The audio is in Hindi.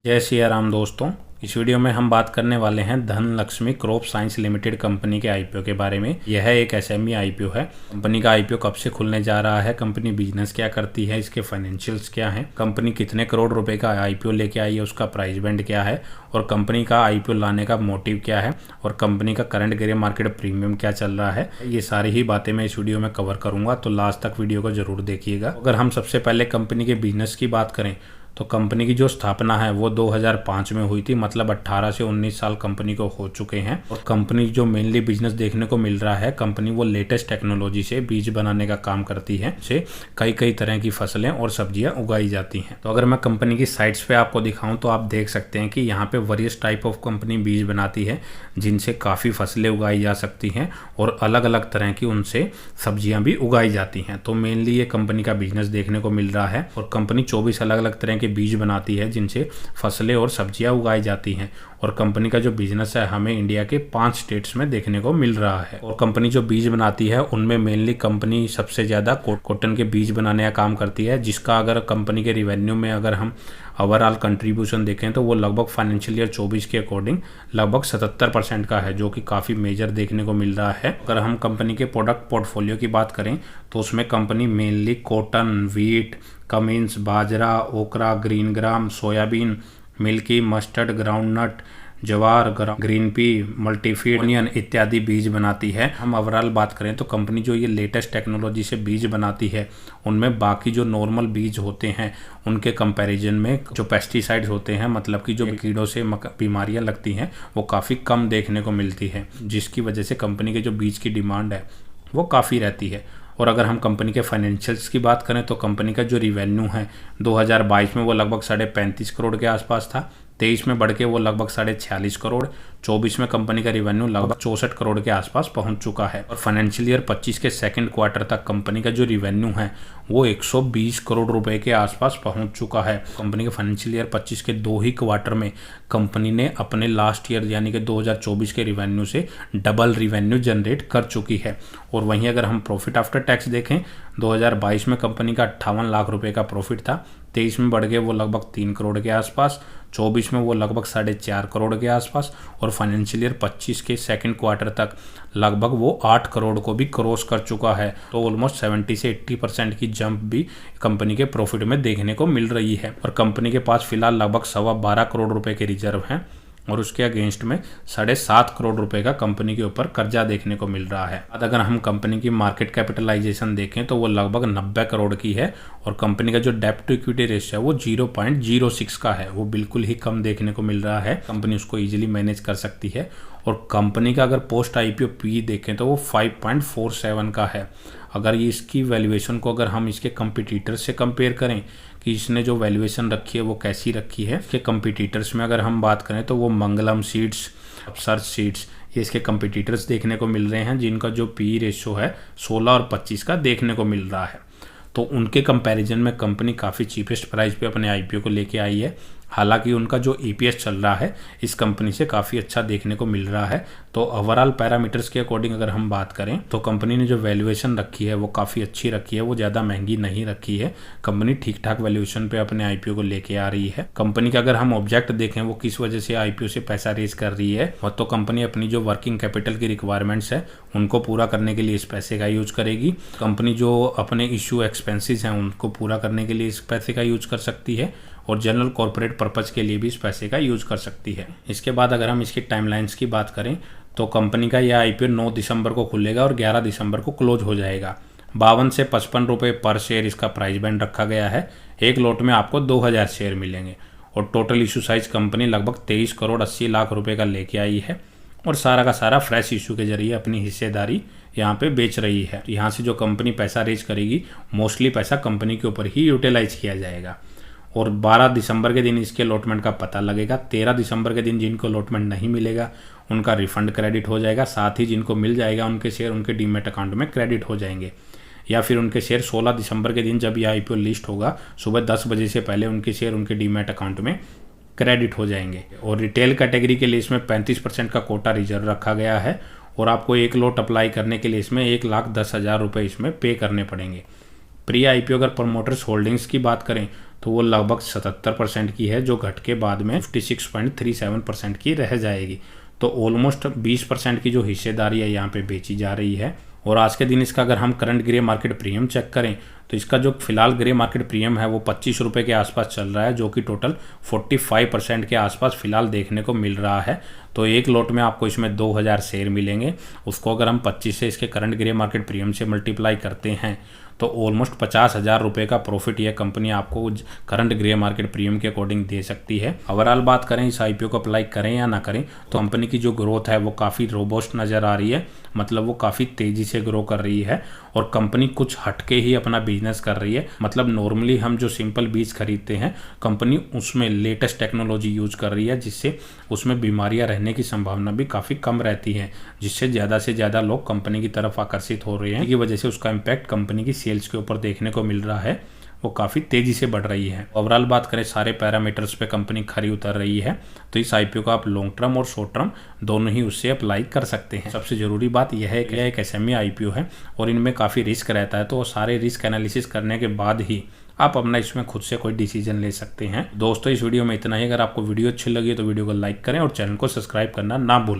जय सिया राम दोस्तों। इस वीडियो में हम बात करने वाले हैं Dhanlaxmi crop science limited company के आईपीओ के बारे में। यह एक एसएमई आईपीओ है। कंपनी का आईपीओ कब से खुलने जा रहा है, कंपनी बिजनेस क्या करती है, इसके फाइनेंशियल्स क्या हैं, कंपनी कितने करोड़ रुपए का आईपीओ लेके आई है, उसका प्राइस बैंड क्या है और कंपनी का आईपीओ लाने का मोटिव क्या है और कंपनी का करंट ग्रे मार्केट प्रीमियम क्या चल रहा है, ये सारी ही बातें मैं इस वीडियो में कवर करूंगा। तो लास्ट तक वीडियो को जरूर देखिएगा। अगर हम सबसे पहले कंपनी के बिजनेस की बात करें तो कंपनी की जो स्थापना है वो 2005 में हुई थी, मतलब 18 से 19 साल कंपनी को हो चुके हैं। और कंपनी जो मेनली बिजनेस देखने को मिल रहा है, कंपनी वो लेटेस्ट टेक्नोलॉजी से बीज बनाने का काम करती है, से कई तरह की फसलें और सब्जियां उगाई जाती हैं। तो अगर मैं कंपनी की साइट्स पे आपको दिखाऊं तो आप देख सकते हैं कि यहाँ पे वेरियस टाइप ऑफ कंपनी बीज बनाती है जिनसे काफ़ी फसलें उगाई जा सकती हैं और अलग अलग तरह की उनसे सब्जियां भी उगाई जाती हैं। तो मेनली ये कंपनी का बिजनेस देखने को मिल रहा है और कंपनी 24 अलग अलग तरह के बीज बनाती है जिनसे फसलें और सब्जियां उगाई जाती हैं। और कंपनी का जो बिजनेस है हमें इंडिया के 5 स्टेट्स में देखने को मिल रहा है। और कंपनी जो बीज बनाती है उनमें मेनली कंपनी सबसे ज़्यादा कॉटन के बीज बनाने का काम करती है, जिसका अगर कंपनी के रिवेन्यू में अगर हम ओवरऑल कंट्रीब्यूशन देखें तो वो लगभग फाइनेंशियल ईयर 24 के अकॉर्डिंग लगभग 77% का है, जो कि काफ़ी मेजर देखने को मिल रहा है। अगर हम कंपनी के प्रोडक्ट पोर्टफोलियो की बात करें तो उसमें company mainly cotton, wheat, cumins, bajra, okra, green gram, soybean, milky, mustard, groundnut, jowar, green pea, multifeed, onion इत्यादि बीज बनाती है। हम ओवरऑल बात करें तो कंपनी जो ये लेटेस्ट टेक्नोलॉजी से बीज बनाती है उनमें बाकी जो नॉर्मल बीज होते हैं उनके कंपैरिजन में जो पेस्टिसाइड्स होते हैं, मतलब कि जो कीड़ों से बीमारियां लगती हैं, वो काफ़ी कम देखने को मिलती है, जिसकी वजह से कंपनी के जो बीज की डिमांड है वो काफ़ी रहती है। और अगर हम कंपनी के फाइनेंशियल्स की बात करें तो कंपनी का जो रिवेन्यू है 2022 में वो लगभग 35.5 करोड़ के आसपास था, 23 में बढ़ के वो लगभग 46.5 करोड़, 24 में कंपनी का रिवेन्यू लगभग 64 करोड़ के आसपास पहुंच चुका है। और फाइनेंशियल ईयर 25 के सेकंड क्वार्टर तक कंपनी का जो रिवेन्यू है वो 120 करोड़ रुपए के आसपास पहुंच चुका है। कंपनी के फाइनेंशियल ईयर 25 के 2 ही क्वार्टर में कंपनी ने अपने लास्ट ईयर यानी कि 2024 के रिवेन्यू से डबल रिवेन्यू जनरेट कर चुकी है। और वहीं अगर हम प्रॉफिट आफ्टर टैक्स देखें 2022 में कंपनी का 58 लाख रुपए का प्रॉफिट था, 23 में बढ़ गए वो लगभग 3 करोड़ के आसपास, 24 में वो लगभग 4.5 करोड़ के आसपास और फाइनेंशियल ईयर 25 के सेकंड क्वार्टर तक लगभग वो 8 करोड़ को भी क्रॉस कर चुका है। तो ऑलमोस्ट 70 से 80% की जंप भी कंपनी के प्रॉफिट में देखने को मिल रही है। और कंपनी के पास फिलहाल लगभग 12.25 करोड़ रुपए के रिजर्व हैं और उसके अगेंस्ट में 7.5 करोड़ रुपए का कंपनी के ऊपर कर्जा देखने को मिल रहा है। अगर हम कंपनी की मार्केट कैपिटलाइजेशन देखें तो वो लगभग 90 करोड़ की है और कंपनी का जो डेब्ट टू इक्विटी रेशियो है वो 0.06 का है, वो बिल्कुल ही कम देखने को मिल रहा है। कंपनी उसको इजीली मैनेज कर सकती है। और कंपनी का अगर पोस्ट आईपीओ पी देखें तो वो 5.47 का है। अगर ये इसकी वैल्यूएशन को अगर हम इसके कंपिटिटर्स से कंपेयर करें कि इसने जो वैल्यूएशन रखी है वो कैसी रखी है, इसके कंपिटिटर्स में अगर हम बात करें तो वो मंगलम सीड्स, अपसर्च सीड्स, ये इसके कंपिटिटर्स देखने को मिल रहे हैं जिनका जो पी रेशो है 16 और 25 का देखने को मिल रहा है। तो उनके कंपैरिजन में कंपनी काफ़ी चीपेस्ट प्राइस पे अपने आईपीओ को लेके आई है। हालांकि उनका जो ईपीएस चल रहा है इस कंपनी से काफ़ी अच्छा देखने को मिल रहा है। तो ओवरऑल पैरामीटर्स के अकॉर्डिंग अगर हम बात करें तो कंपनी ने जो वैल्यूएशन रखी है वो काफ़ी अच्छी रखी है, वो ज़्यादा महंगी नहीं रखी है। कंपनी ठीक ठाक वैल्यूएशन पे अपने आईपीओ को लेके आ रही है। कंपनी का अगर हम ऑब्जेक्ट देखें वो किस वजह से आईपीओ से पैसा रेज कर रही है, और तो कंपनी अपनी जो वर्किंग कैपिटल की रिक्वायरमेंट्स है उनको पूरा करने के लिए इस पैसे का यूज करेगी। कंपनी जो अपने इशू एक्सपेंसेस हैं उनको पूरा करने के लिए इस पैसे का यूज कर सकती है और जनरल कॉर्पोरेट पर्पज के लिए भी इस पैसे का यूज कर सकती है। इसके बाद अगर हम इसकी टाइमलाइंस की बात करें तो कंपनी का यह आईपीओ 9 दिसंबर को खुलेगा और 11 दिसंबर को क्लोज हो जाएगा। 52 से 55 रुपये पर शेयर इसका प्राइस बैंड रखा गया है। एक लॉट में आपको 2000 शेयर मिलेंगे और टोटल इशू साइज कंपनी लगभग 23 करोड़ 80 लाख रुपए का लेके आई है और सारा का सारा फ्रेश इशू के जरिए अपनी हिस्सेदारी यहाँ पे बेच रही है। यहाँ से जो कंपनी पैसा रेज करेगी मोस्टली पैसा कंपनी के ऊपर ही यूटिलाइज किया जाएगा और 12 दिसंबर के दिन इसके अलॉटमेंट का पता लगेगा। 13 दिसंबर के दिन जिनको अलॉटमेंट नहीं मिलेगा उनका रिफंड क्रेडिट हो जाएगा, साथ ही जिनको मिल जाएगा उनके शेयर उनके डीमैट अकाउंट में क्रेडिट हो जाएंगे। या फिर उनके शेयर 16 दिसंबर के दिन जब यह आईपीओ लिस्ट होगा सुबह 10 बजे से पहले उनके शेयर उनके डीमैट अकाउंट में क्रेडिट हो जाएंगे। और रिटेल कैटेगरी के लिए इसमें 35% का कोटा रिजर्व रखा गया है और आपको एक लॉट अप्लाई करने के लिए इसमें 1,10,000 रुपये इसमें पे करने पड़ेंगे। प्री आईपीओ अगर प्रमोटर्स होल्डिंग्स की बात करें तो वो लगभग 77% की है, जो घट के बाद में 56.37% की रह जाएगी। तो ऑलमोस्ट 20% की जो हिस्सेदारी है यहाँ पे बेची जा रही है। और आज के दिन इसका अगर हम current grey market premium check करें तो इसका जो फिलहाल ग्रे मार्केट प्रीमियम है वो 25 रुपये के आसपास चल रहा है, जो कि टोटल 45% के आसपास फिलहाल देखने को मिल रहा है। तो एक लॉट में आपको इसमें 2000 शेयर मिलेंगे। उसको अगर हम 25 से इसके करंट ग्रे मार्केट प्रीमियम से मल्टीप्लाई करते हैं तो ऑलमोस्ट 50,000 रुपये का प्रॉफिट यह कंपनी आपको करंट ग्रे मार्केट प्रीमियम के अकॉर्डिंग दे सकती है। ओवरऑल बात करें इस आईपीओ को अप्लाई करें या ना करें, तो कंपनी की जो ग्रोथ है वो काफ़ी रोबस्ट नज़र आ रही है, मतलब वो काफ़ी तेज़ी से ग्रो कर रही है और कंपनी कुछ हटके ही अपना बिजनेस कर रही है। मतलब नॉर्मली हम जो सिंपल बीज खरीदते हैं, कंपनी उसमें लेटेस्ट टेक्नोलॉजी यूज कर रही है, जिससे उसमें बीमारियां रहने की संभावना भी काफ़ी कम रहती है, जिससे ज़्यादा से ज़्यादा लोग कंपनी की तरफ आकर्षित हो रहे हैं। की वजह से उसका इम्पैक्ट कंपनी की सेल्स के ऊपर देखने को मिल रहा है, वो काफ़ी तेज़ी से बढ़ रही है। ओवरऑल बात करें सारे पैरामीटर्स पे कंपनी खरी उतर रही है, तो इस आईपीओ को आप लॉन्ग टर्म और शॉर्ट टर्म दोनों ही उससे अप्लाई कर सकते हैं। सबसे ज़रूरी बात यह है कि यह एक एसएमई आईपीओ है और इनमें काफ़ी रिस्क रहता है, तो वो सारे रिस्क एनालिसिस करने के बाद ही आप अपना इसमें खुद से कोई डिसीजन ले सकते हैं। दोस्तों इस वीडियो में इतना ही। अगर आपको वीडियो अच्छी लगी तो वीडियो को लाइक करें और चैनल को सब्सक्राइब करना ना भूलें।